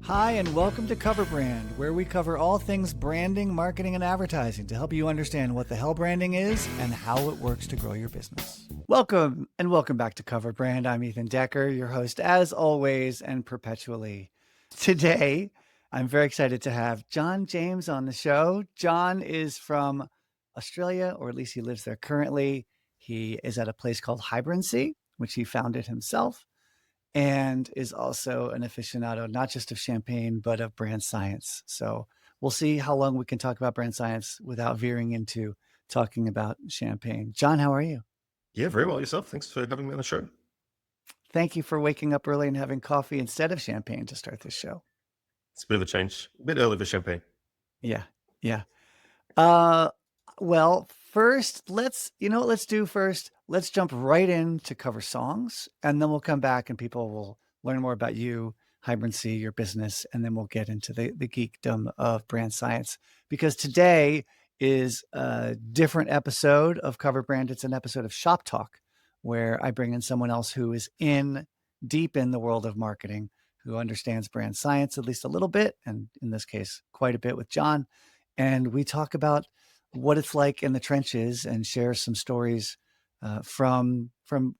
Hi, and welcome to Cover Brand, where we cover all things branding, marketing, and advertising to help you understand what the hell branding is and how it works to grow your business. Welcome, and welcome back to Cover Brand. I'm Ethan Decker, your host, as always and perpetually. Today, I'm very excited to have John James on the show. John is from Australia, or at least he lives there currently. He is at a place called Hybrancy, which he founded himself, and is also an aficionado, not just of champagne, but of brand science. So we'll see how long we can talk about brand science without veering into talking about champagne. John, how are you? Yeah, very well yourself. Thanks for having me on the show. Thank you for waking up early and having coffee instead of champagne to start this show. It's a bit of a change. A bit early for champagne. Yeah. Yeah. Uh, well, first, let's do first. Let's jump right in to cover songs, and then we'll come back and people will learn more about you, Hybrancy, your business, and then we'll get into the geekdom of brand science. Because today is a different episode of Cover Brand. It's an episode of Shop Talk, where I bring in someone else who is deep in the world of marketing, who understands brand science at least a little bit, and in this case, quite a bit with John. And we talk about what it's like in the trenches and share some stories from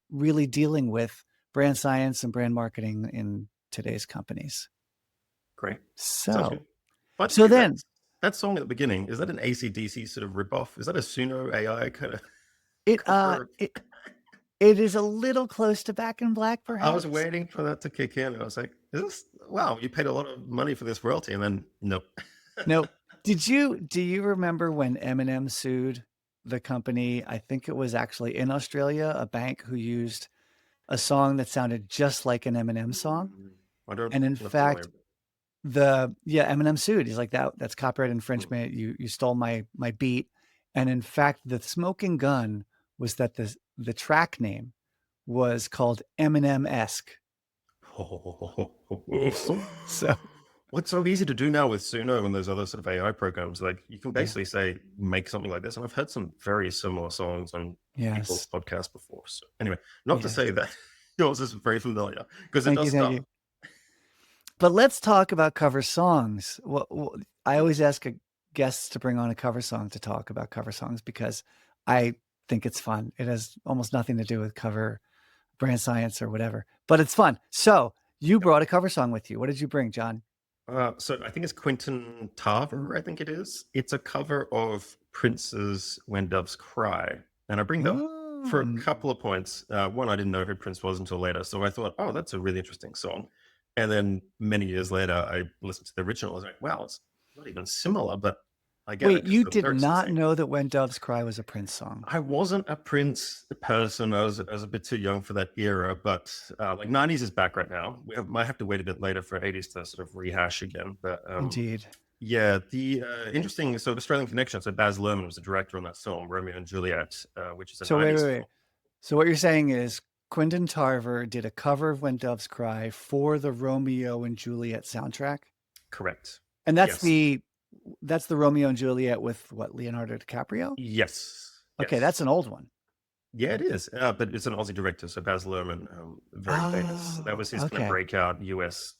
really dealing with brand science and brand marketing in today's companies. Great. Sounds So, good. By the so way, then that song at the beginning, is that an AC/DC sort of ripoff? Is that a Suno AI kind of it cover? it is a little close to Back in Black, I was perhaps. waiting for that to kick in. And I was like, is this, wow, you paid a lot of money for this royalty. And then, nope. No, do you remember when Eminem sued the company? I think it was actually in Australia, a bank who used a song that sounded just like an Eminem song. I don't, And in not familiar. fact, Eminem sued. He's like, that's copyright infringement. You stole my beat. And in fact, the smoking gun was that the track name was called Eminem-esque. So What's so easy to do now with Suno and those other sort of AI programs? Like you can yeah, basically say, make something like this. And I've heard some very similar songs on people's yes, podcasts before. So anyway, not to yes. say that yours is very familiar because it Thank you, does thank start. you. But let's talk about cover songs. I always ask guests to bring on a cover song to talk about cover songs because I think it's fun. It has almost nothing to do with cover brand science or whatever, but it's fun. So you brought a cover song with you. What did you bring, John? So I think it's Quentin Tarver, I think it is. It's a cover of Prince's When Doves Cry. And I bring that for a Oh, couple of points. One, I didn't know who Prince was until later. So I thought, oh, that's a really interesting song. And then many years later, I listened to the original. I was like, wow, it's not even similar, but I get it wait, because you the did lyrics are the not same. know that When Doves Cry was a Prince song? I wasn't a Prince person. I was a bit too young for that era, but like 90s is back right now. Might have to wait a bit later for 80s to sort of rehash again. But Indeed. yeah, the interesting sort of Australian connection. So Baz Luhrmann was the director on that film, Romeo and Juliet, which is a So wait, 90s wait, film. wait. So what you're saying is Quentin Tarver did a cover of When Doves Cry for the Romeo and Juliet soundtrack? Correct. And Yes. that's the Romeo and Juliet with what, Leonardo DiCaprio? Yes. Okay, Yes. that's an old one. Yeah, it is. But it's an Aussie director, so Baz Luhrmann, very famous. That Oh, was his kind of okay. breakout US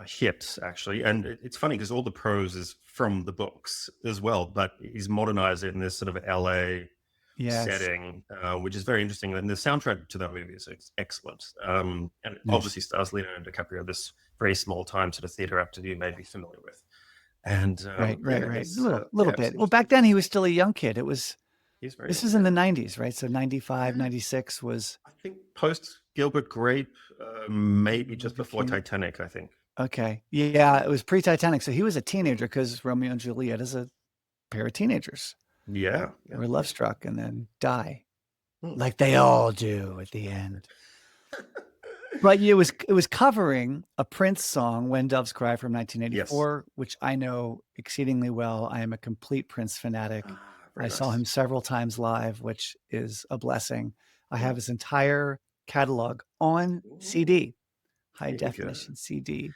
hit, actually. And it's funny because all the prose is from the books as well, but he's modernized it in this sort of LA Yes. setting, which is very interesting. And the soundtrack to that movie is excellent. And it Nice. obviously stars Leonardo DiCaprio, this very small time sort of theater actor you may be familiar with. And Right, right, yeah, right. it's Little it was bit. Well, back interesting. then he was still a young kid. He's very This young. was in Yeah. the 90s, right? So 95, Yeah. 96 was I think post Gilbert Grape, maybe the just movie before came. Titanic, I think. Okay. Yeah, it was pre-Titanic. So he was a teenager because Romeo and Juliet is a pair of teenagers Yeah. Yeah. who are love struck and then die, Hmm. like they all do at the end. But it was covering a Prince song, "When Doves Cry" from Yes. 1984, which I know exceedingly well. I am a complete Prince fanatic. Very I saw him nice. several times live, which is a blessing. I have Hmm. his entire catalog on Ooh, CD, high there you go. definition CD.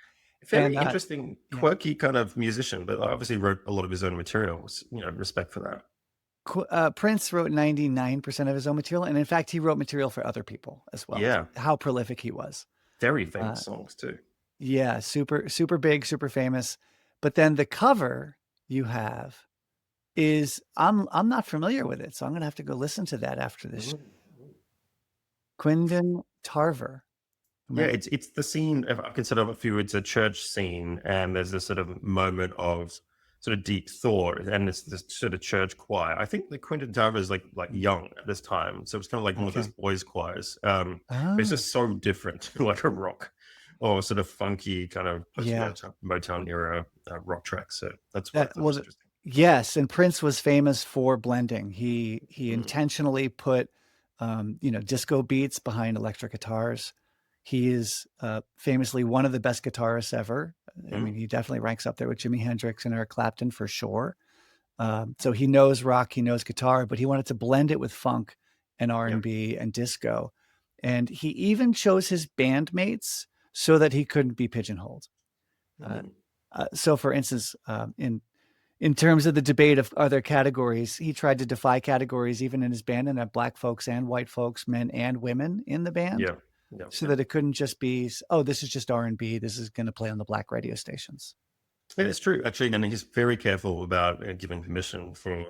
Very And interesting, yeah, quirky kind of musician, but obviously wrote a lot of his own material. Respect for that. Prince wrote 99% of his own material, and in fact, he wrote material for other people as well. Yeah, How prolific he was. very Uh, famous songs too. Yeah, super super big, super famous. But then the cover you have is I'm not familiar with it, so I'm gonna have to go listen to that after this. Mm. Quindon Tarver. Yeah, Right. it's the scene. If I consider a few, it's a church scene, and there's this sort of moment of sort of deep thought, and it's this sort of church choir. I think the Quentin Tarver is like young at this time, so it's kind of like one of those Okay. boys' choirs. But it's Oh, just so different, to like a rock or sort of funky kind of post yeah. Motown era rock track. So that's why I That thought it well, was interesting. yes, and Prince was famous for blending. He Mm, intentionally put, disco beats behind electric guitars. He is, famously one of the best guitarists ever. I mean, mm, he definitely ranks up there with Jimi Hendrix and Eric Clapton for sure. So he knows rock, he knows guitar, but he wanted to blend it with funk and yeah. R&B and disco. And he even chose his bandmates so that he couldn't be pigeonholed. Uh, Mm, so for instance, in terms of the debate of other categories, he tried to defy categories even in his band and have black folks and white folks, men and women in the band, yeah. Yeah. so Yeah. that it couldn't just be, oh, this is just R&B. This is going to play on the black radio stations. Yeah, it's true, actually, and he's very careful about giving permission for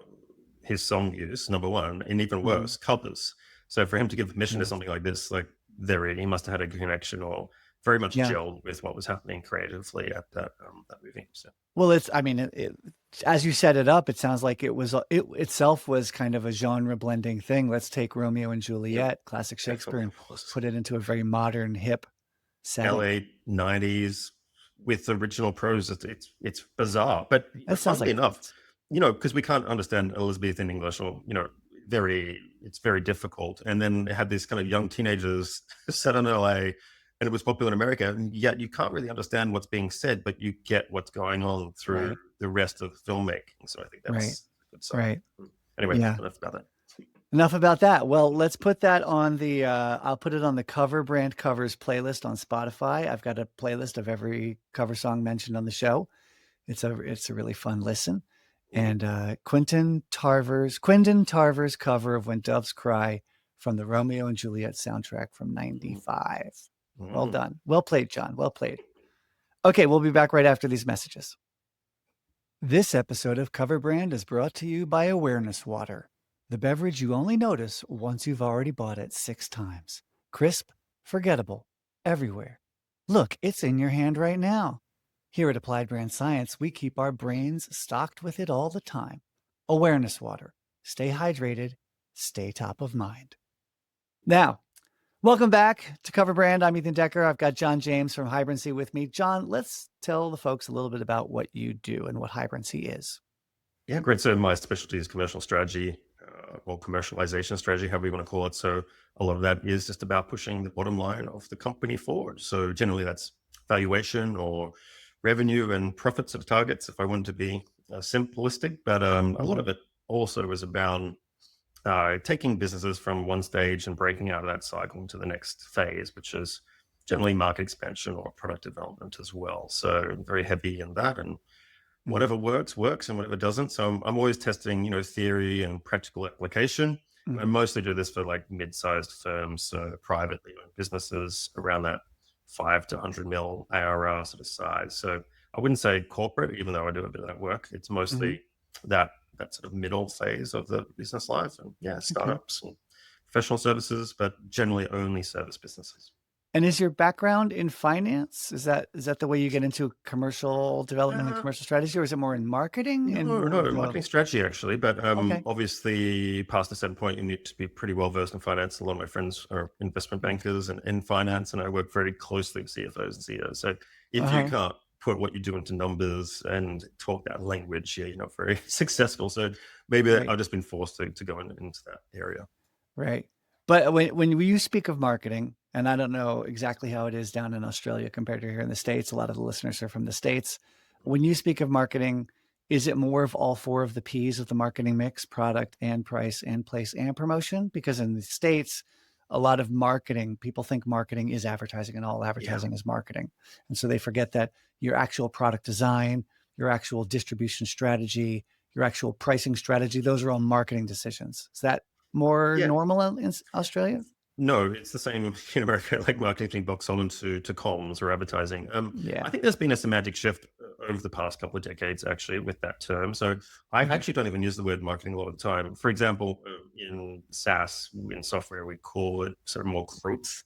his song use. Number one, and even Mhm. worse, covers. So for him to give permission to Yeah. something like this, like he must have had a connection or very much Yeah. gelled with what was happening creatively at that movie. So Well, it's, I mean, as you set it up, it sounds like it was, it itself was kind of a genre blending thing. Let's take Romeo and yeah, Juliet, classic Shakespeare, definitely and was. put it into a very modern, hip setting. LA 90s with original prose. It's bizarre, but That sounds funnily like enough, Prince. because we can't understand Elizabethan English, or it's very difficult. And then it had these kind of young teenagers set in LA, and it was popular in America, and yet you can't really understand what's being said, but you get what's going on through Right. the rest of filmmaking. So I think Right. that's a good sign. Right. Anyway, Yeah. enough about that. Enough about that. Well, let's put that on the, I'll put it on the Cover Brand Covers playlist on Spotify. I've got a playlist of every cover song mentioned on the show. It's a really fun listen. Mm, And, Quentin Tarver's cover of When Doves Cry from the Romeo and Juliet soundtrack from mm, '95. Well mm. done. Well played, John. Well played. Okay, we'll be back right after these messages. This episode of Cover Brand is brought to you by Awareness Water, the beverage you only notice once you've already bought it 6 times. Crisp, forgettable, everywhere. Look, it's in your hand right now. Here at Applied Brand Science, we keep our brains stocked with it all the time. Awareness Water. Stay hydrated, stay top of mind. Now, welcome back to Cover Brand. I'm Ethan Decker. I've got John James from Hybrancy with me. John, let's tell the folks a little bit about what you do and what Hybrancy is. Yeah, great. So my specialty is commercial strategy, or commercialization strategy, however you want to call it. So a lot of that is just about pushing the bottom line of the company forward. So generally, that's valuation or revenue and profit sort of targets, if I want to be simplistic. But a lot Mhm. of it also is about taking businesses from one stage and breaking out of that cycle into the next phase, which is generally market expansion or product development as well. So very heavy in that, and Mhm. whatever works works and whatever doesn't. So I'm always testing theory and practical application. I Mhm. mostly do this for like mid-sized firms, so privately owned businesses around that 5 to 100 mil ARR sort of size. So I wouldn't say corporate, even though I do a bit of that work. It's Mhm. mostly that sort of middle phase of the business life, and yeah, Okay. startups and professional services, but generally only service businesses. And is your background in finance? Is that the way you get into commercial development and Uh, commercial strategy, or is it more in marketing and No, more of no, a marketing strategy actually. But okay. obviously, past a certain point, you need to be pretty well versed in finance. A lot of my friends are investment bankers and in finance, and I work very closely with CFOs and CEOs. So if you Uh-huh. can't put what you do into numbers and talk that language, yeah, you're not very successful. So maybe Right. I've just been forced to go into that area. Right. But when you speak of marketing, and I don't know exactly how it is down in Australia compared to here in the States, a lot of the listeners are from the States. When you speak of marketing, is it more of all four of the P's of the marketing mix: product and price and place and promotion? Because in the States, a lot of marketing, people think marketing is advertising and all Yeah. advertising is marketing. And so they forget that your actual product design, your actual distribution strategy, your actual pricing strategy, those are all marketing decisions. Is that more Yeah. normal in Australia? No, it's the same in America, like marketing being boxed on to comms or advertising. I Yeah. think there's been a semantic shift over the past couple of decades, actually, with that term. So I Mhm. actually don't even use the word marketing a lot of the time. For example, in SaaS, in software, we call it sort of more growth,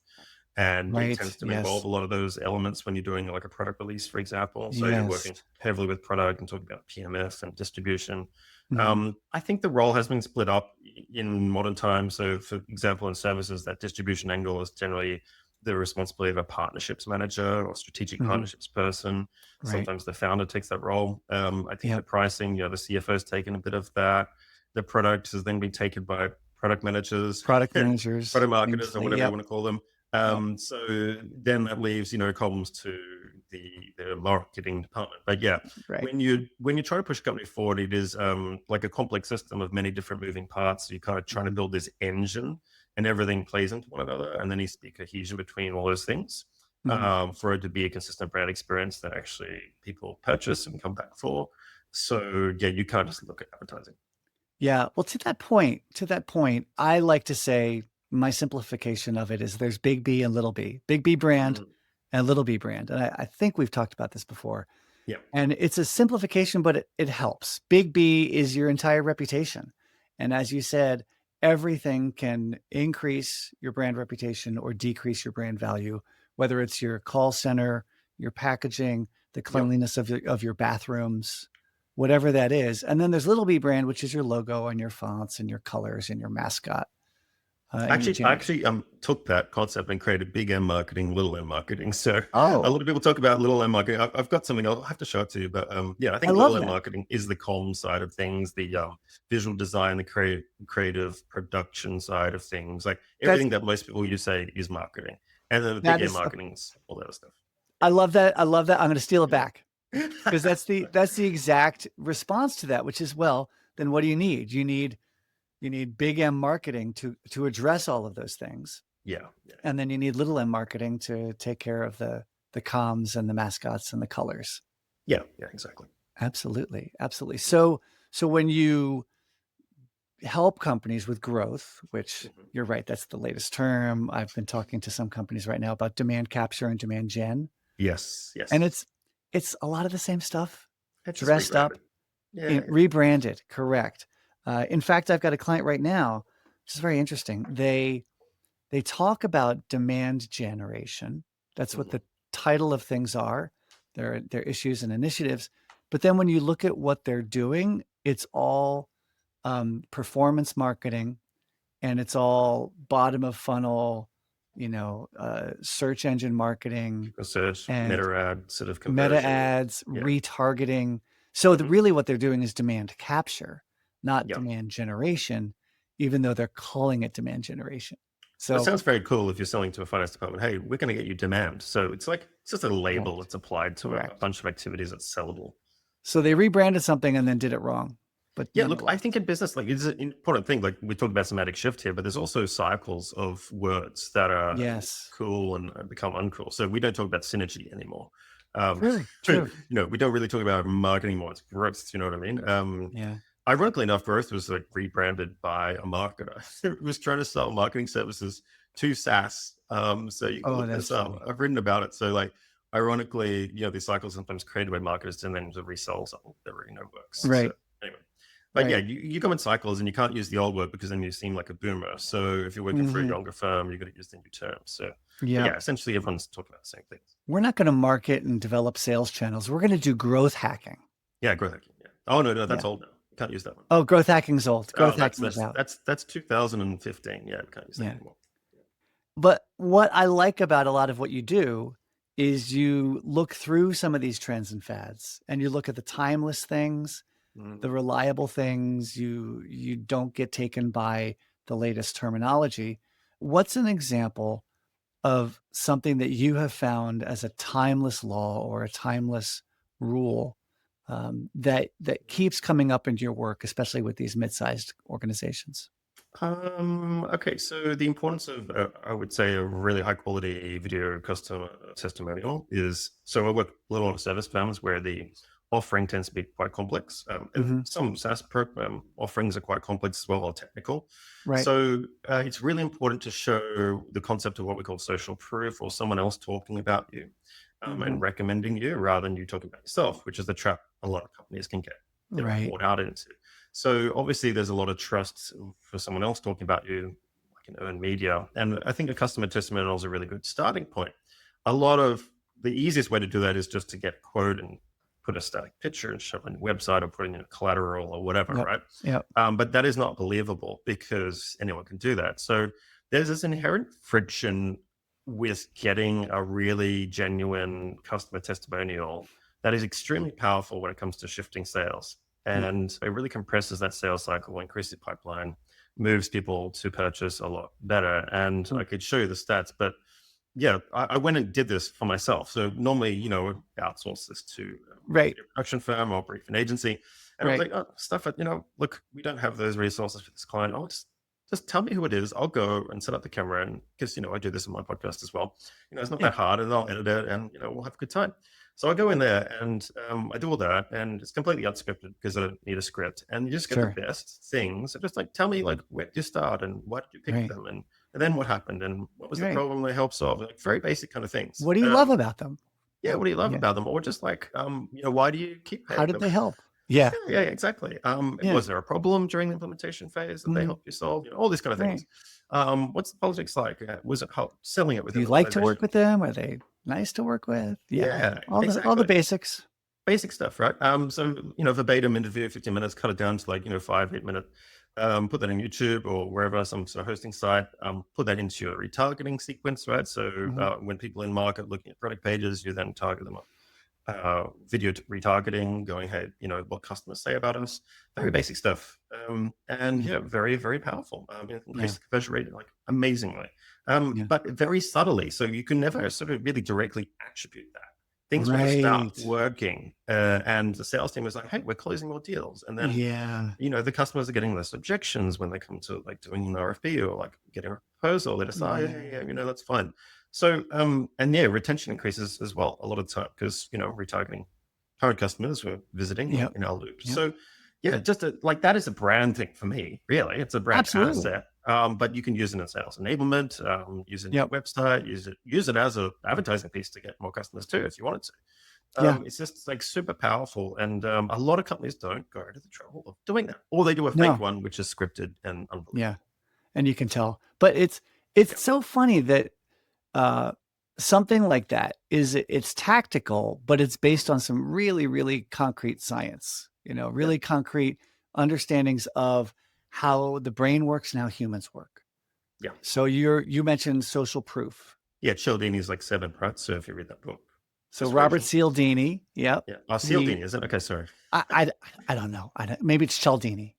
and it Right. tends to involve Yes. a lot of those elements when you're doing like a product release, for example. So you're Yes. working heavily with product and talking about PMF and distribution. Mhm. I think the role has been split up in modern times. So, for example, in services, that distribution angle is generally the responsibility of a partnerships manager or strategic Mhm. partnerships person. Right. Sometimes the founder takes that role. I think the Yep. pricing, the CFO's taken a bit of that. The product has then been taken by product managers, Product managers, product marketers, things or like whatever you yep. want to call them. Yep. So then that leaves, columns to the marketing department. But yeah, Right. when you try to push a company forward, it is like a complex system of many different moving parts. So you're kind of trying to Mhm. build this engine, and everything plays into one another, and there needs to be cohesion between all those things Mhm. for it to be a consistent brand experience that actually people purchase and come back for. So yeah, you can't just look at advertising. Yeah, well, to that point, I like to say my simplification of it is there's big B and little b. Big B brand Mm, and little b brand, and I think we've talked about this before. yeah, And it's a simplification, but it helps. Big B is your entire reputation. And as you said, everything can increase your brand reputation or decrease your brand value, whether it's your call center, your packaging, the yep. cleanliness of your bathrooms, whatever that is. And then there's little b brand, which is your logo and your fonts and your colors and your mascot and your Actually, I jam. actually took that concept and created big M marketing, little M marketing. So a Oh, lot of people talk about little M marketing. I've got something I'll have to show it to you, but yeah, I I think little love M that. marketing is the comm side of things, the visual design, the creative production side of things, like That's everything that most people you say is marketing, and then the big that M is marketing is all that other stuff. I love that. I love that. I'm going to steal it back. Because Yeah, that's the exact response to that, which is, well, then what do you need? You need big M marketing to address all of those things. yeah, And then you need little M marketing to take care of the comms and the mascots and the colors. yeah, yeah, exactly. Absolutely. Absolutely. So when you help companies with growth, which Mhm. you're right, that's the latest term. I've been talking to some companies right now about demand capture and demand gen. Yes, And yes. it's a lot of the same stuff It's just dressed up. rebranded. Yeah, In rebranded, correct. In fact, I've got a client right now, which is very interesting. They talk about demand generation. That's what mhm, the title of things are, their issues and initiatives. But then when you look at what they're doing, it's all performance marketing and it's all bottom of funnel, search engine marketing research, and meta ad, sort of meta conversion. ads, Yeah. retargeting. So Mhm. really what they're doing is demand capture, not Yeah. demand generation, even though they're calling it demand generation. That So sounds very cool if you're selling to a finance department. Hey, we're going to get you demand. So it's just a label correct, that's applied to a correct. bunch of activities that's sellable. So they rebranded something and then did it wrong, but Yeah, look, I think nonetheless. in business, like it's an important thing. Like we talked about semantic shift here, but there's also cycles of words that are Yes. cool and become uncool. So we don't talk about synergy anymore. Um, True, true. we don't really talk about marketing anymore. It's growth. You know what I mean? Yeah. Ironically enough, growth was like rebranded by a marketer who was trying to sell marketing services to SaaS. So you can Oh, look that's this up. funny. I've written about it. So like, ironically, these cycles sometimes created by marketers and then to resell something that already know works. So Right, anyway. But yeah, right. you go in cycles and you can't use the old word because then you seem like a boomer. So if you're working for a Mhm. younger firm, you've got to use the new terms. So, but Yeah. yeah, essentially everyone's talking about the same things. We're not going to market and develop sales channels. We're going to do growth hacking. Yeah, growth hacking. Yeah. Oh no, that's Yeah. old now. You can't use that one. Oh, growth hacking's old. Oh, Growth hacking's out. that's 2015. Yeah, we can't use that Yeah. anymore. But what I like about a lot of what you do is you look through some of these trends and fads and you look at the timeless things, the Mhm. reliable things, you don't get taken by the latest terminology. What's an example of something that you have found as a timeless law or a timeless rule that keeps coming up into your work, especially with these mid-sized organizations? Okay, so the importance of, I would say, a really high quality video customer testimonial is so I work a little on service firms where the offering tends to be quite complex. And Hmm. some SaaS program offerings are quite complex as well, or technical. Right. So it's really important to show the concept of what we call social proof, or someone else talking about you Hmm. and recommending you rather than you talking about yourself, which is the trap a lot of companies can get, Right. bought out into. So obviously, there's a lot of trust for someone else talking about you, like in earned media, and I think a customer testimonial is a really good starting point. A lot of the easiest way to do that is just to get a quote and put a static picture and shove it on your website or put it in a collateral or whatever, Yep. right? Yep. But that is not believable because anyone can do that. So there's this inherent friction with getting a really genuine customer testimonial that is extremely powerful when it comes to shifting sales. Yeah. And it really compresses that sales cycle, increases the pipeline, moves people to purchase a lot better. And I Mm. could show you the stats, but yeah, I went and did this for myself. So normally, outsource this to a Right. video production firm or brief an agency. And I was Right. like, oh, stuff it, look, we don't have those resources for this client. Oh, just tell me who it is. I'll go and set up the camera. And because, I do this in my podcast as well. It's not Yeah. that hard and I'll edit it and, we'll have a good time. So I go in there and I do all that and it's completely unscripted because I don't need a script. And you just get the Sure. best things. So just like, tell me like where did you start and why did you pick Right. them? And then what happened and what was the Right. problem they helped solve? Like very basic kind of things. What do you love about them? Yeah, what do you love Yeah. about them? Or just like, why do you keep How paying did them? they help? Yeah. Yeah, exactly. Yeah. Was there a problem during the implementation phase that they Hmm. helped you solve? All these kind of things. Right. What's the politics like? Was it help selling it Do within you the like to work organization? with them? Are they nice to work with? Yeah. Yeah, All the exactly. basics. Basic stuff, right? So, verbatim interview, 15 minutes, cut it down to like, 5, 8 minute, put that on YouTube or wherever, some sort of hosting site, put that into your retargeting sequence, right? So Hmm. when people in market looking at product pages, you then target them up. Video retargeting, going, hey, what customers say about us, very basic stuff. And Hmm. yeah, very, very powerful. It Yeah. increased the conversion rate like amazingly, Yeah. but very subtly. So you can never sort of really directly attribute that. Things will just start Right. working. And the sales team was like, hey, we're closing more deals. And then, Yeah. the customers are getting less objections when they come to like doing an RFP or like getting a proposal. They just, oh, yeah, Yeah. yeah, that's fine. So, and yeah, retention increases as well a lot of the time because, retargeting current customers were visiting Yep. in our loop. Yep. So, yeah, just like that is a brand thing for me, really. It's a brand Absolutely. asset. But you can use it in sales enablement, use it in your Yep. website, use it as a advertising piece to get more customers too, if you wanted to. Yeah. It's just like super powerful, and a lot of companies don't go to the trouble of doing that, or they do a fake No. one, which is scripted and Yeah. unbelievable. And you can tell. But it's Yeah, so funny that uh something like that it's tactical, but it's based on some really, really concrete science, yeah, really concrete understandings of how the brain works and how humans work. yeah, So you mentioned social proof. yeah. Cialdini's like 7, right? So if you read that book, So Robert Persuasion. Cialdini, yep. Yeah, He Cialdini, is it? Okay, sorry. I I, I don't know. Maybe it's Cialdini.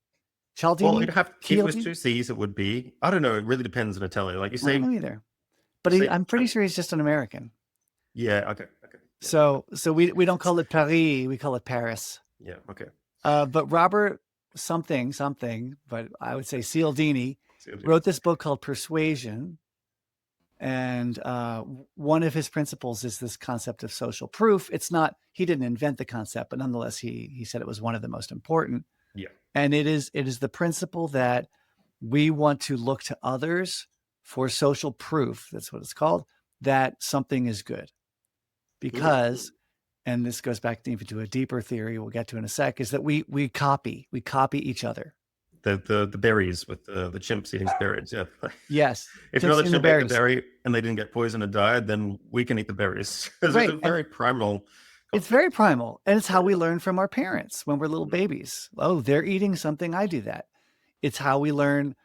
Well, Cialdini? you'd have if it was Cialdini? 2 C's, it would be. I don't know. It really depends on Italian. Like you I don't say, know either. you But say, I'm pretty sure he's just an American. yeah, okay, okay, yeah, So we don't it's, call it Paris, we call it Paris. yeah, okay. But Robert something, but I would say Cialdini Cialdini. wrote this book called Persuasion. And one of his principles is this concept of social proof. It's not, he didn't invent the concept, but nonetheless, he said it was one of the most important. Yeah, And it is the principle that we want to look to others for social proof. That's what it's called, that something is good. mm. Because, and this goes back even to a deeper theory we'll get to in a sec, is that we copy each other. The berries with the chimps eating berries. Yeah. Yes, If chips another in the chimp ate the berries. berry and they didn't get poisoned and died, then we can eat the berries. It's a Right. And very primal it's concept. very primal. And it's how we Yeah. learn from our parents when we're little Mm, babies. Oh, they're eating something, I do that. It's how we learn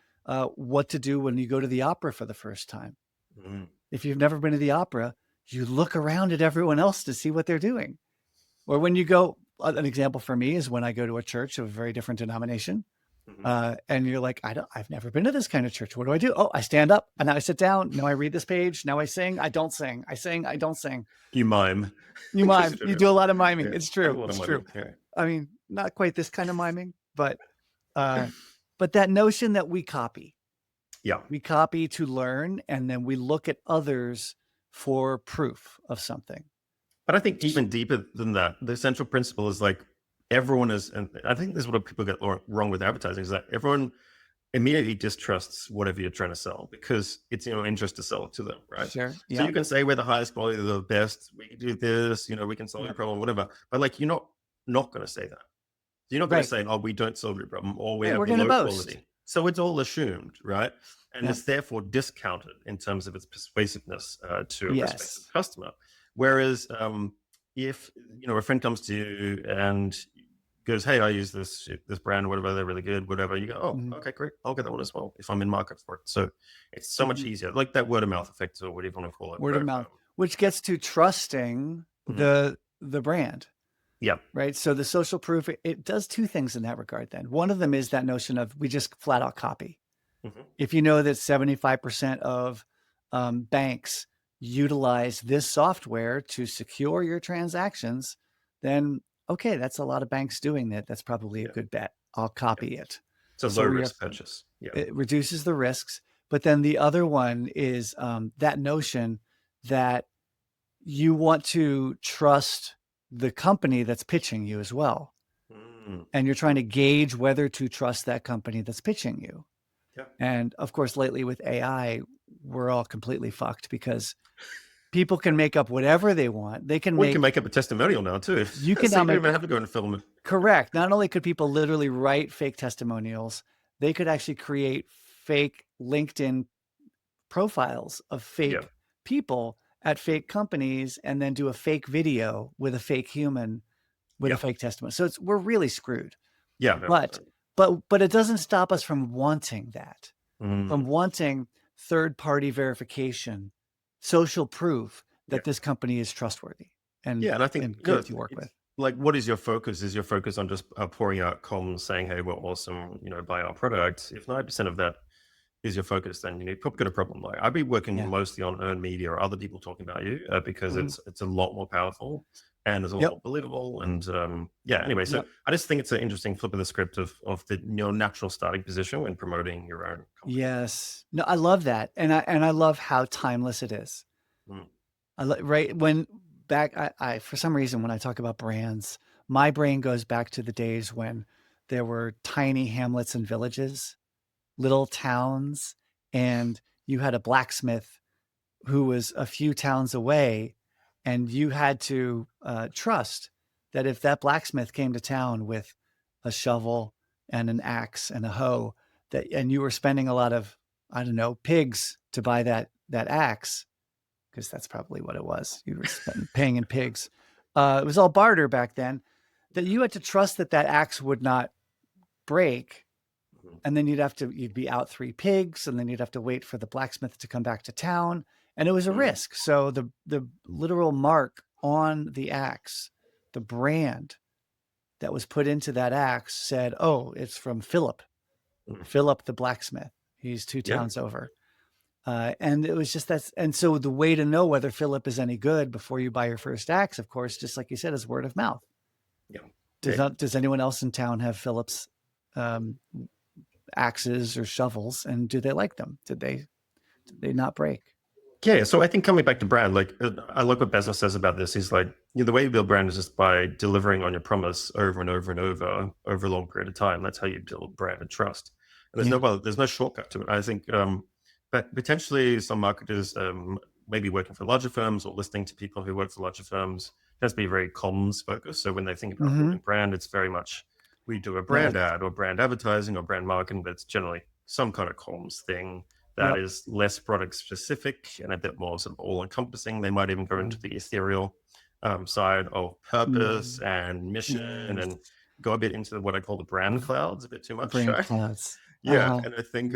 what to do when you go to the opera for the first time. mm, If you've never been to the opera, you look around at everyone else to see what they're doing. Or when you go, an example for me is when I go to a church of a very different denomination. mhm. And you're like, I've never been to this kind of church. What do I do? Oh, I stand up and now I sit down. Now I read this page. Now I sing. I don't sing. I sing. I don't sing. You mime. You Because you mime. don't You know. do a lot of miming. Yeah. It's I do true. a lot of It's miming. true. Yeah. I mean, not quite this kind of miming, uh, but that notion that Yeah. we copy to learn, and then we look at others for proof of something. But I think even deeper than that, the central principle is like everyone is, and I think this is what people get wrong with advertising is that everyone immediately distrusts whatever you're trying to sell because it's in your interest to sell it to them, right? Sure. So you Yep. can say we're the highest quality, the best, we can do this, we can solve your Yep. problem, whatever. But like you're not going to say that. You're not going to Right. say, oh, we don't solve your problem or we Right. have We're going to low boast. quality. So it's all assumed, right? And Yep. it's therefore discounted in terms of its persuasiveness to a prospective Yes. customer. Whereas if a friend comes to you and goes, "Hey, I use this brand, whatever, they're really good, whatever." You go, Mhm. "Oh, okay, great, I'll get that one as well if I'm in market for it." So it's so much Mhm. easier, like that word of mouth effect or whatever you want to call it, Word of right? mouth, which gets to trusting Mhm. the brand. Yeah. Right. So the social proof, it does two things in that regard then. One of them is that notion of we just flat out copy. Hmm. If you know that 75% of banks utilize this software to secure your transactions, then okay, that's a lot of banks doing that. That's probably a Yeah. good bet. I'll Yeah. copy it. It's a low So we have risk purchase. Yeah. it reduces the risks. But then the other one is that notion that you want to trust the company that's pitching you as well. Mm. And you're trying to gauge whether to trust that company that's pitching you. Yeah. And of course, lately with AI, we're all completely fucked because people can make up whatever they want. They can Or you can make, make up a testimonial now too, you can so now you don't make, even have to go and film it. correct. Not only could people literally write fake testimonials, they could actually create fake LinkedIn profiles of Yeah. fake people at fake companies and then do a fake video with a fake human with a Yeah. fake testimony. So we're really screwed. Yeah. No. But but it doesn't stop us from wanting that, from Mm. wanting third-party verification, social proof Yeah. that this company is trustworthy Yeah, and I think and good to work it's with. like, what is your focus? Is your focus on just pouring out comms saying, "Hey, we're awesome," buy our product? If 90% of that is your focus, then you've probably got a problem. Like I'd be working Yeah. mostly on earned media or other people talking about you because Mhm. it's a lot more powerful and it's a lot Yep. more believable. And yeah, anyway, so Yep. I just think it's an interesting flip of the script of the natural starting position when promoting your own company. Yes. No, I love that, and I love how timeless it is. Mm, Right when back, I for some reason when I talk about brands, my brain goes back to the days when there were tiny hamlets and villages, little towns, and you had a blacksmith who was a few towns away, and you had to trust that if that blacksmith came to town with a shovel and an axe and a hoe, that and you were spending a lot of, I don't know, pigs to buy that axe, because that's probably what it was. You were paying in pigs. It was all barter back then. That you had to trust that that axe would not break, mhm, and then you'd be out three pigs, and then you'd have to wait for the blacksmith to come back to town, and it was a mm, risk. So the literal mark on the axe, the brand that was put into that axe said, "Oh, it's from mm. Philip the blacksmith. He's two Yeah, towns over." And it was just that's and so the way to know whether Philip is any good before you buy your first axe, of course, just like you said, is word of mouth. yeah, yeah. Does anyone else in town have Philip's um, axes or shovels, and do they like them? Did they not break? Yeah, so I think coming back to brand, like I like what Bezos says about this. He's like, the way you build brand is just by delivering on your promise over and over and over a long period of time. That's how you build brand and trust. And Yeah. there's no shortcut to it. I think, but potentially some marketers maybe working for larger firms or listening to people who work for larger firms has to be very comms focused. So when they think about Hmm. building brand, it's very much we do a Yes. brand ad or brand advertising or brand marketing, but it's generally some kind of comms thing that Yep. is less product specific and a bit more sort of all encompassing. They might even go into the ethereal side of purpose Mm. and mission Yes. and go a bit into what I call the brand clouds a bit too much. Brand Right? clouds. Yeah. Uh-huh. And I think,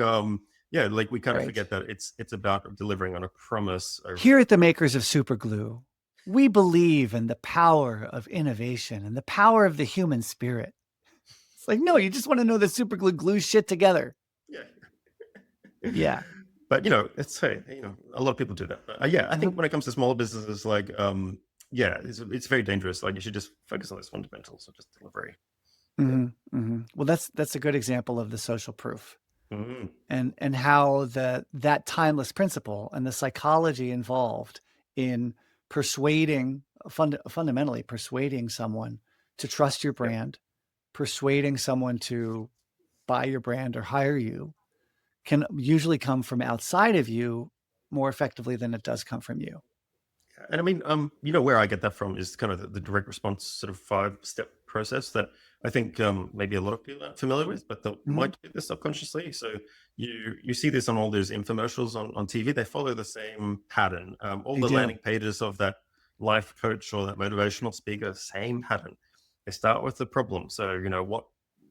yeah, like we kind of Right. forget that it's about delivering on a promise over. Here at the makers of Superglue, we believe in the power of innovation and the power of the human spirit. It's like, no, you just want to know that Superglue glues shit together. Yeah. Yeah. But it's hey, a lot of people do that. But, yeah, I Uh-huh. think when it comes to smaller businesses, like yeah, it's very dangerous. Like you should just focus on those fundamentals of just delivery. Yeah. Mhm, mhm. Well, that's a good example of the social proof Mhm. and how that timeless principle and the psychology involved in persuading fundamentally persuading someone to trust your Yep. brand, persuading someone to buy your brand or hire you can usually come from outside of you more effectively than it does come from you. And I mean, where I get that from is kind of the direct response sort of 5-step process that I think maybe a lot of people are familiar with, but they Mhm. might do this subconsciously. So you see this on all those infomercials on TV. They follow the same pattern. All They the do. landing pages of that life coach or that motivational speaker, same pattern. They start with the problem. So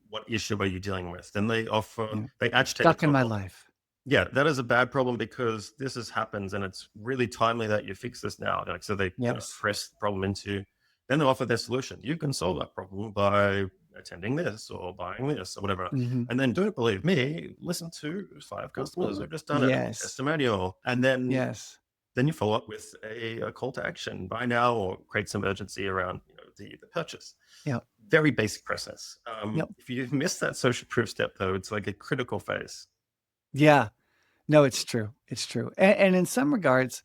what issue are you dealing with? Then they offer Yeah. they agitate the Stuck in my problem. life. Yeah, that is a bad problem because this has happens and it's really timely that you fix this now. Like, so they kind of Yes. press the problem into, then they offer their solution. You can solve that problem by attending this or buying this or whatever. Mhm. And then don't believe me, listen to 5 customers who've just done it, Yes. testimonial. And then Yes. then you follow up with a call to action, buy now or create some urgency around the purchase. Yep. Very basic process. Yep. If you miss that social proof step though, it's like a critical phase. Yeah. No, it's true. It's true. And in some regards,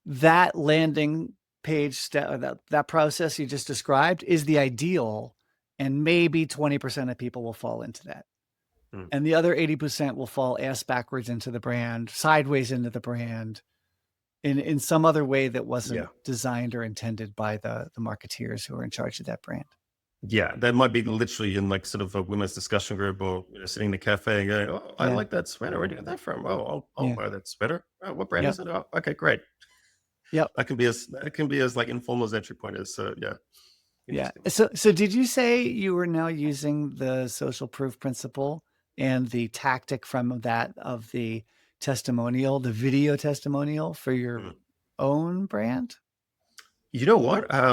that landing page step, that process you just described is the ideal, and maybe 20% of people will fall into that. Mm. And the other 80% will fall ass backwards into the brand, sideways into the brand in some other way that wasn't Yeah. designed or intended by the marketeers who are in charge of that brand. Yeah, that might be Yeah. literally in like sort of a women's discussion group or sitting in the cafe and going, "Oh, I Yeah. like that sweater. Where do you get that from? Oh, I'll Yeah. buy that sweater. Oh, what brand is Yep. it? Oh, okay, great." Yep. That can be as like informal as entry point is. So yeah, Yeah. interesting. So did you say you were now using the social proof principle and the tactic from that of the testimonial, the video testimonial for your Mm. own brand? You know what? I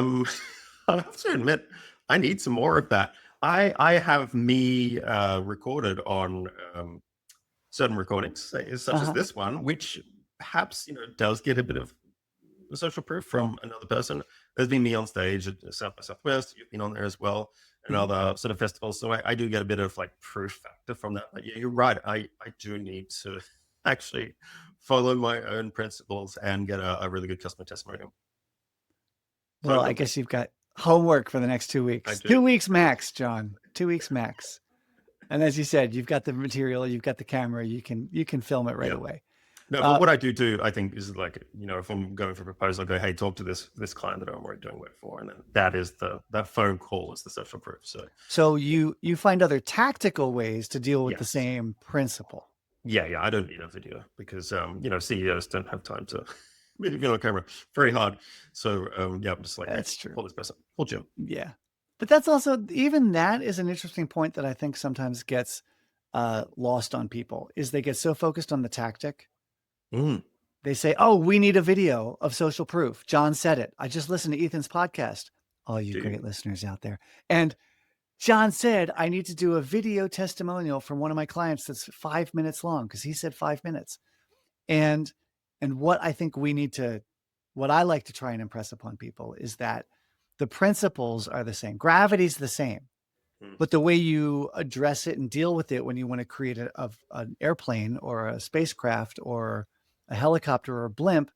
have to admit, I need some more of that. I have me recorded on certain recordings, such as Uh-huh. this one, which perhaps does get a bit of social proof from another person. There's been me on stage at South by Southwest. You've been on there as well, and Mhm. other sort of festivals. So I do get a bit of like proof factor from that. But yeah, you're right. I do need to actually follow my own principles and get a really good customer testimonial. Well, Fine I with me. guess you've got homework for the next 2 I weeks. do. 2 weeks max, John. 2 weeks max. And as you said, you've got the material, you've got the camera, you can film it right Yeah. away. No, but Uh, what I do, I think, is like if I'm going for a proposal, I go, "Hey, talk to this client that I'm already doing work for," and then that phone call is the social proof. So so you find other tactical ways to deal with the yes, same principle. yeah, I don't need a video because CEOs don't have time to video on camera. Very hard. So yeah, I'm just like, hey, That's true. call this person, call Jim. Yeah. But that's also even that is an interesting point that I think sometimes gets lost on people is they get so focused on the tactic. Mm, They say, "Oh, we need a video of social proof." John said it. I just listened to Ethan's podcast. All you do you? great listeners out there. And John said, "I need to do a video testimonial from one of my clients that's 5 minutes long because he said 5 minutes." And what I think we need to what I like to try and impress upon people is that the principles are the same. Gravity's the same, Mm, but the way you address it and deal with it when you want to create an airplane or a spacecraft or a helicopter or a blimp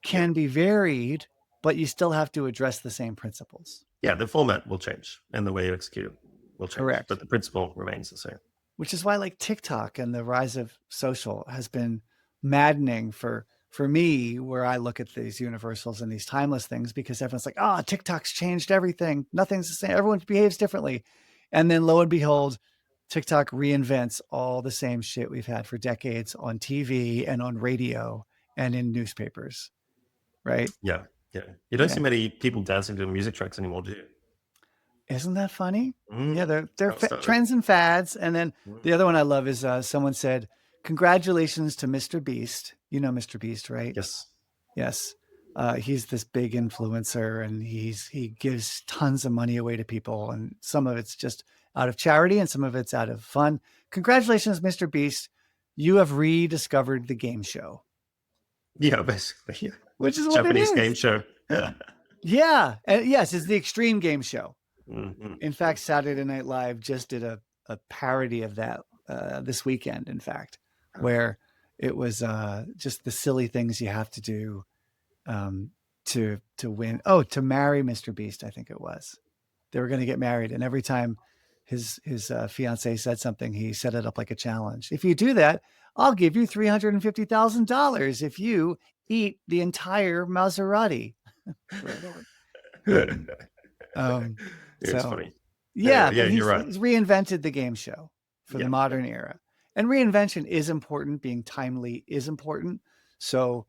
yeah, can be varied, but you still have to address the same principles. yeah. The format will change and the way you execute it will change, Correct. but the principle remains the same. Which is why like TikTok and the rise of social has been maddening for me, where I look at these universals and these timeless things because everyone's like, "Oh, TikTok's changed everything. Nothing's the same. Everyone behaves differently." And then lo and behold, TikTok reinvents all the same shit we've had for decades on TV and on radio and in newspapers, right? Yeah, yeah. You don't see Yeah. many people dancing to music tracks anymore, do you? Isn't that funny? Yeah, Mm, they're how it started. trends and fads, and then Mm, the other one I love is, someone said, "Congratulations to Mr. Beast." You know Mr. Beast, right? yes. Yes. He's this big influencer, and he gives tons of money away to people, and some of it's just out of charity, and some of it's out of fun. "Congratulations, Mr. Beast. You have rediscovered the game show," Yeah, basically. Yeah. which is what it Japanese game is. show. Yeah. Yeah, yes, it's the extreme game show. Mhm, In fact, Saturday Night Live just did a parody of that this weekend, in fact, mhm. where it was just the silly things you have to do to win. Oh, to marry Mr. Beast, I think it was. They were going to get married, and every time his fiance said something, he set it up like a challenge. If you do that, I'll give you $350,000 if you eat the entire Maserati. um, It's so funny. yeah, Anyway, but yeah, you're right. he's reinvented the game show for the Yeah, yeah, modern era. And reinvention is important, being timely is important. So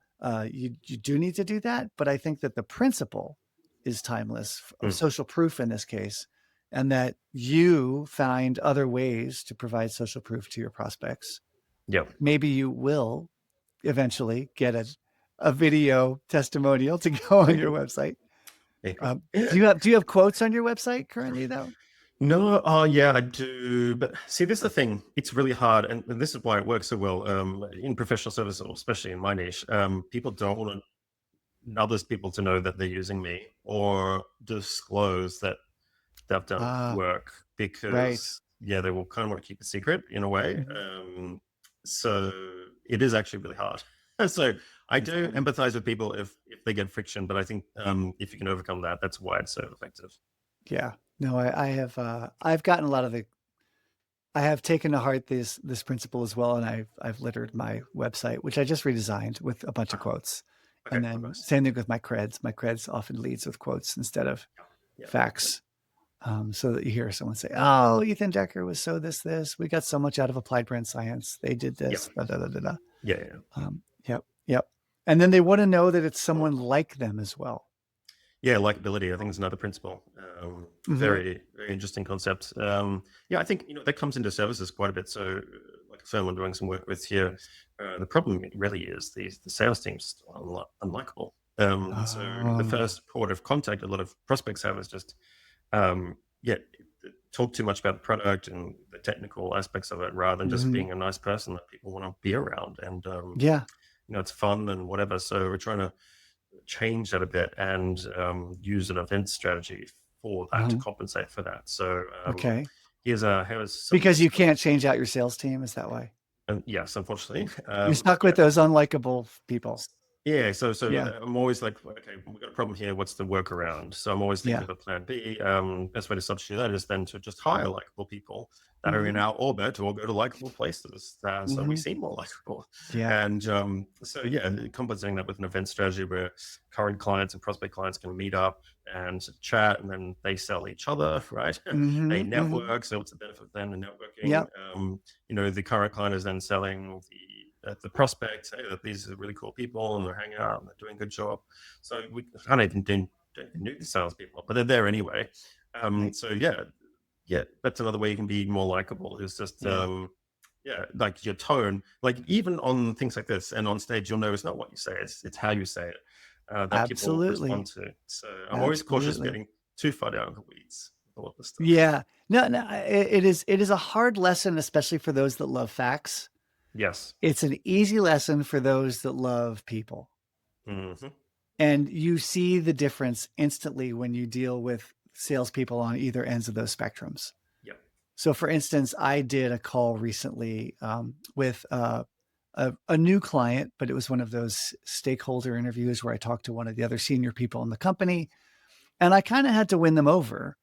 you do need to do that, but I think that the principle is timeless of mm, social proof in this case, and that you find other ways to provide social proof to your prospects. yeah. Maybe you will eventually get a video testimonial to go on your website. Do you have quotes on your website currently though? No, oh yeah, I do. But see, this is the thing. It's really hard, and this is why it works so well in professional services, especially in my niche. People don't want others people to know that they're using me or disclose that they've done Ah, work right. because yeah, they will kind of want to keep a secret in a way. Mhm. So it is actually really hard. So I That's do funny. empathize with people if they get friction, but I think if you can overcome that, that's why it's so effective. Yeah. No, I have I've gotten a lot of the I have taken to heart this principle as well, and I've littered my website, which I just redesigned with a bunch of Ah, quotes. okay, And oh, then nice. same thing with my creds. My creds often leads with quotes instead of Yeah, yeah, facts. So that you hear someone say, "Oh, Ethan Decker was so this. We got so much out of applied brain science. They did yeah, this." Da, da, da, da, da. yeah, yeah. Yep, yep. And then they want to know that it's someone like them as well. Yeah, likability, I think is another principle. Hmm. Very, very interesting concept. Yeah, I think that comes into services quite a bit. So, like a firm I'm doing some work with here, the problem really is the sales team's unlikable. So the Oh. first port of contact a lot of prospects have is just, yeah, talk too much about the product and the technical aspects of it, rather than just Hmm. being a nice person that people want to be around. And Yeah. it's fun and whatever. So we're trying to change that a bit and use an event strategy for that to Uh-huh. compensate for that. So Okay. here's some, Because you can't change out your sales team, is that why? yes, unfortunately, You're stuck with those unlikable people. yeah, so Yeah. I'm always like, okay, we've got a problem here. What's the workaround? So I'm always thinking Yeah. of a plan B. Best way to substitute that is then to just hire likable people that are in Mhm. our orbit or go to likable places, so we Mhm. seem more likable. Yeah. And so yeah, compensating that with an event strategy where current clients and prospect clients can meet up and chat, and then they sell each other, right? They Mhm. Mhm. network. So what's the benefit of them in networking? Yep. The current client is then selling the prospect, hey, that these are really cool people and they're hanging out and they're doing a good job. So we kind of even don't even need the salespeople, but they're there anyway. Right. So yeah, that's another way you can be more likable. Is just Yeah. yeah, like your tone, like even on things like this and on stage, you'll know it's not what you say, it's how you say it that people respond Absolutely. to. So I'm always cautious of Absolutely. getting too far down the weeds with all of this stuff. Yeah. No, no, it is a hard lesson, especially for those that love facts. Yes. It's an easy lesson for those that love people. Hmm. And you see the difference instantly when you deal with salespeople on either ends of those spectrums. Yeah. So, for instance, I did a call recently with a new client, but it was one of those stakeholder interviews where I talked to one of the other senior people in the company, and I kind of had to win them over.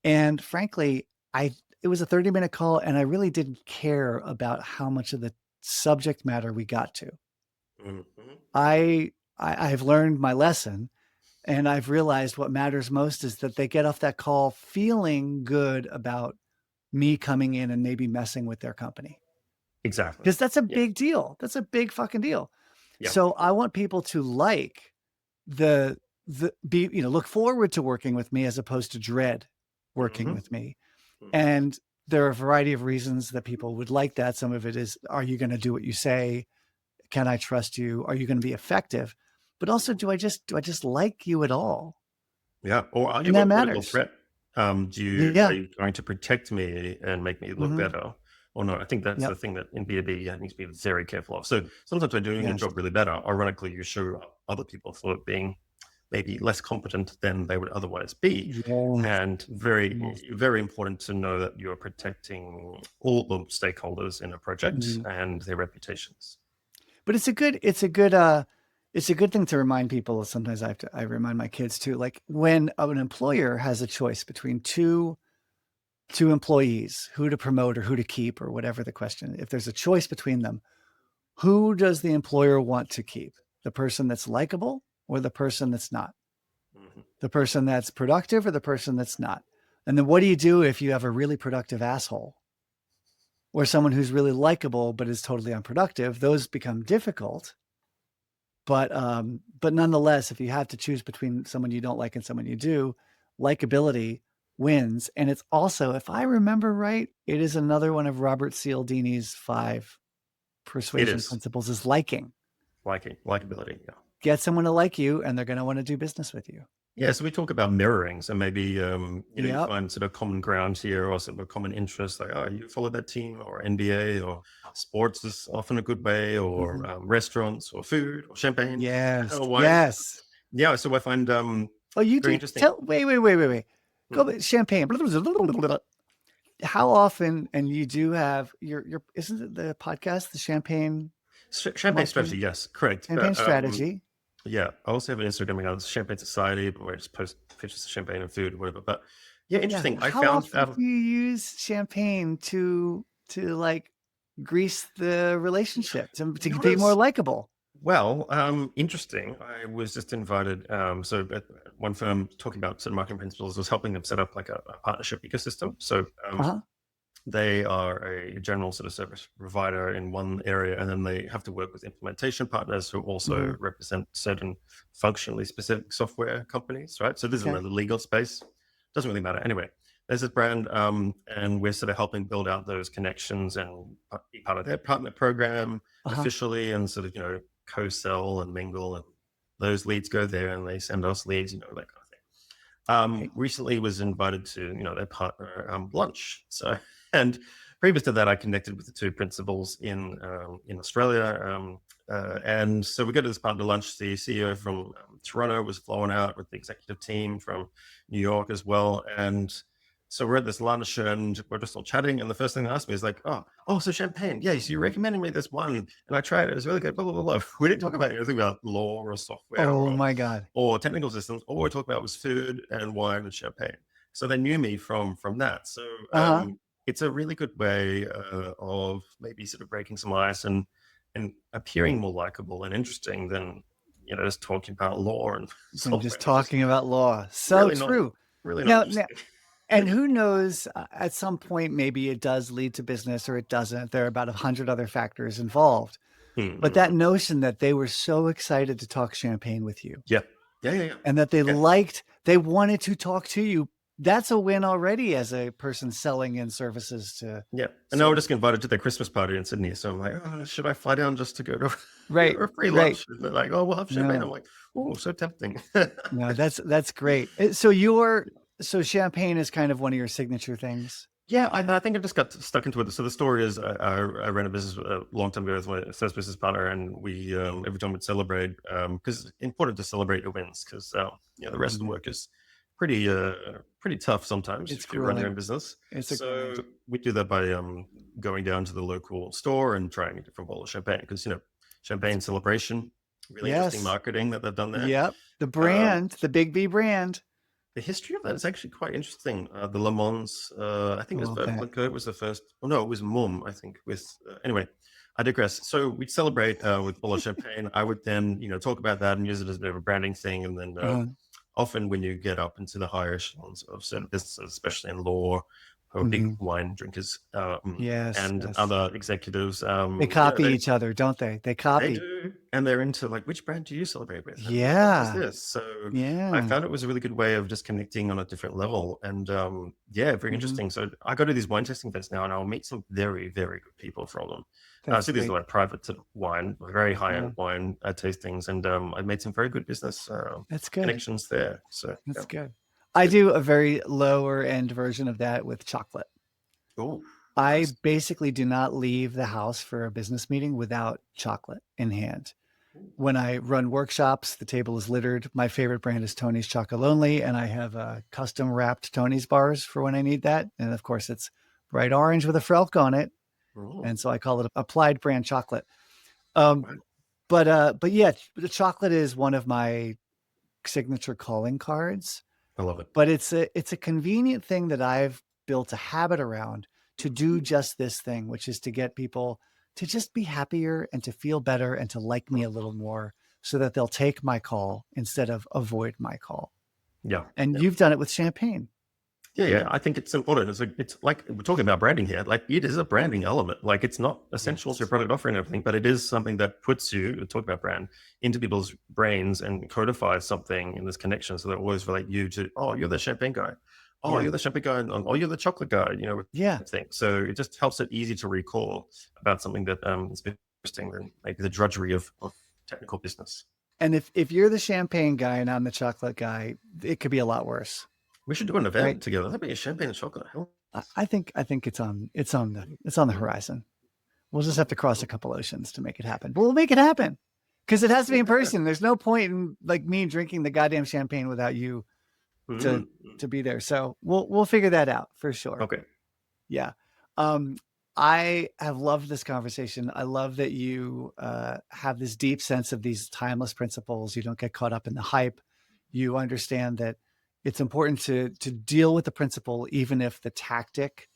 And frankly, I it was a 30-minute call, and I really didn't care about how much of the subject matter we got to. Hmm. Hmm. I've learned my lesson, and I've realized what matters most is that they get off that call feeling good about me coming in and maybe messing with their company. Exactly. Because that's a Yeah. big deal. That's a big fucking deal. Yeah. So I want people to like the look forward to working with me as opposed to dread working Hmm. with me. Hmm. And there are a variety of reasons that people would like that. Some of it is, are you going to do what you say? Can I trust you? Are you going to be effective? But also, do I just like you at all? Yeah. Or are And you a that critical matters. threat? Are Yeah. you going to protect me and make me look Hmm. better? Or no? I think that's the Yep. thing that in B2B you need to be very careful of. So sometimes by doing your Yes. job really better, ironically, you show other people for being maybe less competent than they would otherwise be. Yes. And very, Yes. very important to know that you're protecting all the stakeholders in a project Mhm. and their reputations. But it's a good It's a good thing to remind people. Sometimes I remind my kids too. Like when an employer has a choice between two employees, who to promote or who to keep or whatever the question. If there's a choice between them, who does the employer want to keep? The person that's likable or the person that's not? Mhm. The person that's productive or the person that's not? And then what do you do if you have a really productive asshole or someone who's really likable but is totally unproductive? Those become difficult. But nonetheless, if you have to choose between someone you don't like and someone you do, likability wins. And it's also, if I remember right, it is another one of Robert Cialdini's 5 It persuasion is principles is liking. likability. Yeah. Get someone to like you and they're going to want to do business with you. Yeah, so we talk about mirroring. So maybe you Yep. find sort of common ground here, or sort of a common interest, like oh, you follow that team, or NBA, or sports is often a good way, or Mhm. restaurants, or food, or champagne, Yes. or wine. Yes. Yeah, so I find Oh, you very do interesting. tell wait. Hmm. Go champagne. How often and you do have your isn't it the podcast, the champagne Champagne strategy, marketing yes, correct. campaign But strategy? yeah, I also have an Instagram account, it's Champagne Society, where I just post pictures of champagne and food, whatever. But yeah, Yeah. interesting. I How found often do you use champagne to like grease the relationship to not be more as likable? well. Interesting. I was just invited. So at one firm talking about certain marketing principles, was helping them set up like a partnership ecosystem. So Uh-huh. they are a general sort of service provider in one area, and then they have to work with implementation partners who also Mhm. represent certain functionally specific software companies, right? So this is in Okay. the legal space. Doesn't really matter. Anyway, there's this brand, and we're sort of helping build out those connections and be part of their partner program Uh-huh. officially, and sort of co-sell and mingle, and those leads go there, and they send us leads, that kind of thing. Right. Recently was invited to their partner lunch. So, and previous to that, I connected with the two principals in Australia, and so we go to this partner lunch. The CEO from Toronto was flown out with the executive team from New York as well, and so we're at this lunch and we're just all chatting. And the first thing they asked me is like, "Oh, so champagne? Yeah, so you're recommending me this one, and I tried it. It was really good." Blah blah blah. Blah. We didn't talk about anything about law or software Oh or my God. technical systems. All we talked about was food and wine and champagne. So they knew me from that. So Uh-huh. it's a really good way of maybe sort of breaking some ice and appearing more likable and interesting than just talking about law and Than just software, which is talking about law. So really not true. really not Now, interesting. and who knows, at some point, maybe it does lead to business or it doesn't. There are about 100 other factors involved. But that Mhm. notion that they were so excited to talk champagne with you Yeah, yeah, yeah, yeah. and that they wanted to talk to you, that's a win already as a person selling in services to Yeah, and now we're certain. just invited to their Christmas party in Sydney. So I'm like, oh, should I fly down just to go to Right, a free right. lunch? And they're like, oh, we'll have champagne. I'm No, like, oh, so tempting. no, that's great. So champagne is kind of one of your signature things. Yeah, I think I just got stuck into it. So the story is, I ran a business a long time ago with my first business partner, and we every time we'd celebrate, because it's important to celebrate your wins, because the rest of the Mhm. work is pretty tough sometimes It's if you run your grueling. own business. It's a So grind. we do that by going down to the local store and trying a different bottle of champagne, because It's champagne celebration, really interesting yes. marketing that they've done there. Yep. The Um, brand, the Big B brand. the history of that is actually quite interesting. The Le Mans, I think I it was love that. Verplanker was the first. Oh no, it was Mum. I think with anyway. I digress. So we'd celebrate with bottle of champagne. I would then, talk about that and use it as a bit of a branding thing. And then Uh-huh. often when you get up into the higher echelons of certain businesses, especially in law, who are big Mhm. wine drinkers Yes, and yes. other executives, They copy each other, don't they? They they copy. do, and they're into like, which brand do you celebrate with, and what does Yeah. this? So I Yeah. found it was a really good way of just connecting on a different level, and yeah, very Mhm. interesting. So I go to these wine tasting events now, and I'll meet some very, very good people from them. That's So these are great. like private wine, very high Yeah. end wine tastings, and I made some very good business That's good. connections there. So yeah, That's good. it's I good. do a very lower end version of that with chocolate. Oh, I nice. basically do not leave the house for a business meeting without chocolate in hand. Ooh, When I run workshops, the table is littered. My favorite brand is Tony's Chocolonely, and I have custom wrapped Tony's bars for when I need that. And of course, it's bright orange with a Frelk on it, ooh, and so I call it applied brand chocolate. Um, wow. But yeah, the chocolate is one of my signature calling cards. I love it. But it's a convenient thing that I've built a habit around to do just this thing, which is to get people to just be happier and to feel better and to like me a little more so that they'll take my call instead of avoid my call. Yeah. And Yeah. you've done it with champagne. Yeah. I think it's important. It's like we're talking about branding here. Like it is a branding element. Like it's not essential to your product offering and everything, but it is something that puts you, talk about brand, into people's brains and codifies something in this connection. So they always relate you to, oh, you're the champagne guy. Oh, Yeah. you're the champagne guy. Oh, you're the chocolate guy, Yeah. thing. So it just helps it easy to recall about something that is interesting than maybe the drudgery of technical business. And if you're the champagne guy and I'm the chocolate guy, it could be a lot worse. We should do an event Right. together. That'd be a champagne and chocolate. I think it's on the horizon. We'll just have to cross a couple oceans to make it happen. But we'll make it happen because it has to be in person. There's no point in like me drinking the goddamn champagne without you to be there. So we'll figure that out for sure. Okay. Yeah. I have loved this conversation. I love that you have this deep sense of these timeless principles. You don't get caught up in the hype. You understand that it's important to deal with the principle, even if the tactic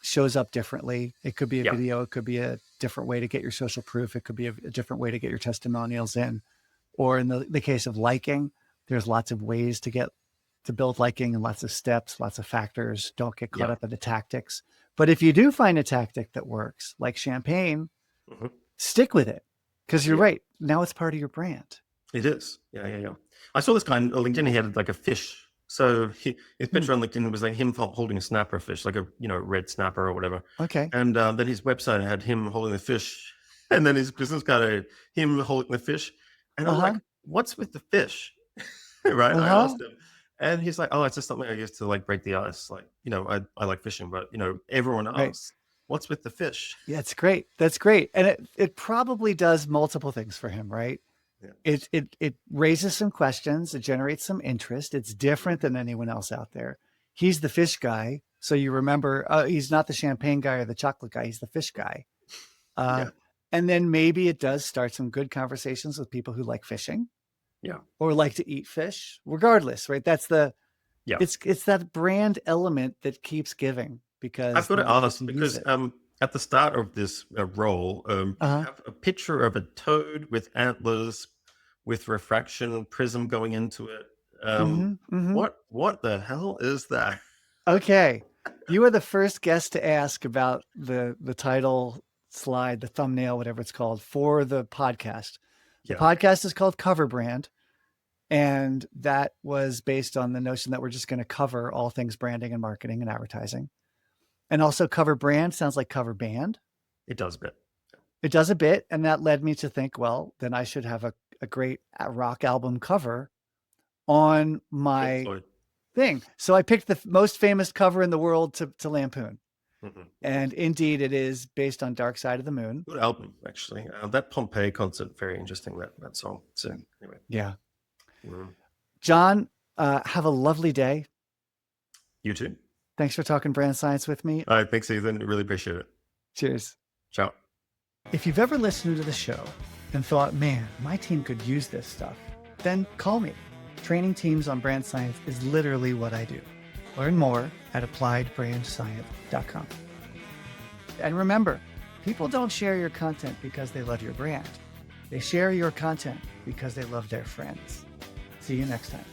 shows up differently. It could be a video. It could be a different way to get your social proof. It could be a different way to get your testimonials in. Or in the case of liking, there's lots of ways to build liking and lots of steps, lots of factors. Don't get caught up in the tactics. But if you do find a tactic that works, like champagne, stick with it. Because you're right. Now it's part of your brand. It is. Yeah. I saw this guy on LinkedIn. He had like a fish. So his picture on LinkedIn was like him holding a snapper fish, like a red snapper or whatever. Okay. And then his website had him holding the fish, and then his business card had him holding the fish. And I'm like, what's with the fish? Right? I asked him, and he's like, oh, it's just something I use to like break the ice. Like I like fishing, but everyone asks, what's with the fish? Yeah, it's great. That's great, and it probably does multiple things for him, right? Yeah. It raises some questions. It generates some interest. It's different than anyone else out there. He's the fish guy. So you remember, he's not the champagne guy or the chocolate guy. He's the fish guy. And then maybe it does start some good conversations with people who like fishing. Yeah. Or like to eat fish, regardless, right? That's it's that brand element that keeps giving because I've got to ask because at the start of this role, you have a picture of a toad with antlers, with refraction prism going into it. What the hell is that? Okay, you are the first guest to ask about the title slide, the thumbnail, whatever it's called, for the podcast. The podcast is called Cover Brand, and that was based on the notion that we're just going to cover all things branding and marketing and advertising. And also cover brand sounds like cover band. It does a bit. It does a bit. And that led me to think, well, then I should have a great rock album cover on my thing. So I picked the most famous cover in the world to lampoon. And indeed, it is based on Dark Side of the Moon. Good album, actually. That Pompeii concert, very interesting, that song. So anyway. Yeah. John, have a lovely day. You too. Thanks for talking brand science with me. All right, thanks, Ethan. Really appreciate it. Cheers. Ciao. If you've ever listened to the show and thought, man, my team could use this stuff, then call me. Training teams on brand science is literally what I do. Learn more at appliedbrandscience.com. And remember, people don't share your content because they love your brand. They share your content because they love their friends. See you next time.